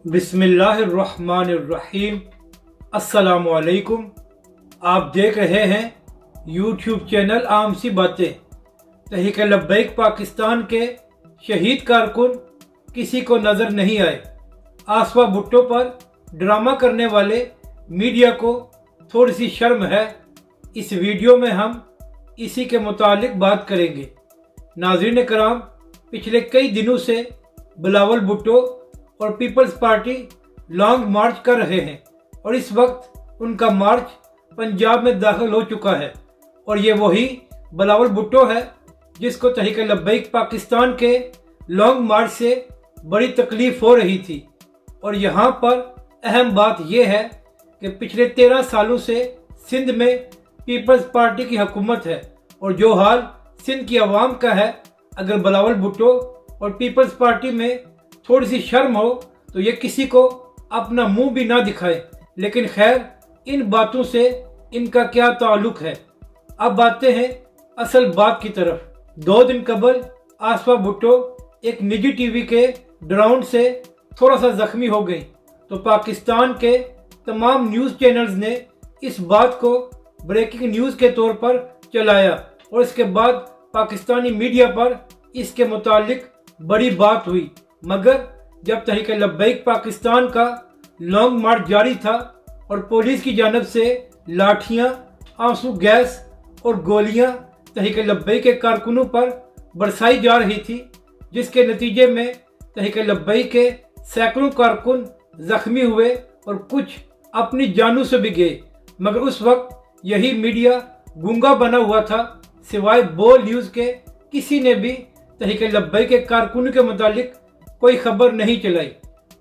बिस्मिल्लाहिर्रहमानिर्रहीम। अस्सलामु अलैकुम। आप देख रहे हैं यूट्यूब चैनल आम सी बातें। तहरीक लब्बैक पाकिस्तान के शहीद कारकुन किसी को नज़र नहीं आए। आसवा भुट्टो पर ड्रामा करने वाले मीडिया को थोड़ी सी शर्म है। इस वीडियो में हम इसी के मुतालिक बात करेंगे। नाज़रीन कराम, पिछले कई दिनों से बिलावल भुट्टो और पीपल्स पार्टी लॉन्ग मार्च कर रहे हैं और इस वक्त उनका मार्च पंजाब में दाखिल हो चुका है और ये वही बिलावल भुट्टो है जिसको तहरीक लब्बैक पाकिस्तान के लॉन्ग मार्च से बड़ी तकलीफ हो रही थी। और यहाँ पर अहम बात यह है कि पिछले 13 सालों से सिंध में पीपल्स पार्टी की हुकूमत है और जो हाल सिंध की आवाम का है, अगर बिलावल भुट्टो और पीपल्स पार्टी में थोड़ी सी शर्म हो तो ये किसी को अपना मुंह भी ना दिखाए। लेकिन खैर, इन बातों से इनका क्या ताल्लुक है। अब आते हैं असल बात की तरफ। 2 दिन कबल आसवा भुट्टो एक निजी टीवी के ड्राउंड से थोड़ा सा जख्मी हो गई तो पाकिस्तान के तमाम न्यूज़ चैनल्स ने इस बात को ब्रेकिंग न्यूज़ के तौर पर चलाया और इसके बाद पाकिस्तानी मीडिया पर इसके मुतालिक बड़ी बात हुई। मगर जब तहरीक लब्बैक पाकिस्तान का लॉन्ग मार्च जारी था और पुलिस की जानब से लाठियां, आंसू गैस और गोलियां तहरीक लब्बैक के कारकुनों पर बरसाई जा रही थी, जिसके नतीजे में तहरीक लब्बैक के सैकड़ों कारकुन जख्मी हुए और कुछ अपनी जानों से भी गए। मगर उस वक्त यही मीडिया गूंगा बना हुआ था, सिवाय बोल न्यूज़ के किसी ने भी तहरीक लब्बैक के कारकुनों के मुतालिक कोई खबर नहीं चलाई।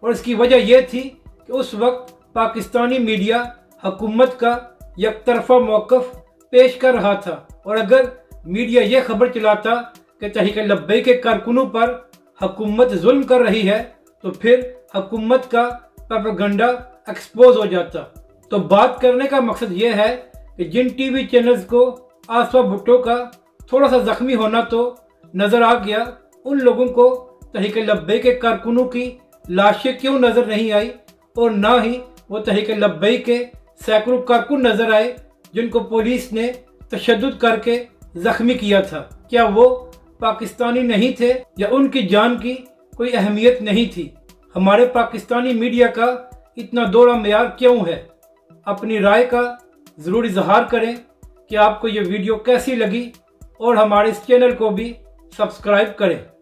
और इसकी वजह यह थी कि उस वक्त पाकिस्तानी मीडिया हुकूमत का यकतरफा मौक़िफ़ पेश कर रहा था और अगर मीडिया यह खबर चलाता कि तहरीक लब्बैक के कारकुनों पर हुकूमत जुल्म कर रही है तो फिर हुकूमत का प्रोपेगेंडा एक्सपोज हो जाता। तो बात करने का मकसद यह है कि जिन टीवी चैनल्स को आसवा भुट्टो का थोड़ा सा जख्मी होना तो नज़र आ गया, उन लोगों को तहरीक लब्बैक के कारकुनों की लाशें क्यों नज़र नहीं आई और ना ही वो तहरीक लब्बैक के सैकड़ों कारकुन नज़र आए जिनको पुलिस ने तशद्दुद करके जख्मी किया था। क्या वो पाकिस्तानी नहीं थे या उनकी जान की कोई अहमियत नहीं थी? हमारे पाकिस्तानी मीडिया का इतना दोहरा मेयार क्यों है? अपनी राय का ज़रूर इजहार करें कि आपको ये वीडियो कैसी लगी और हमारे इस चैनल को भी सब्सक्राइब करें।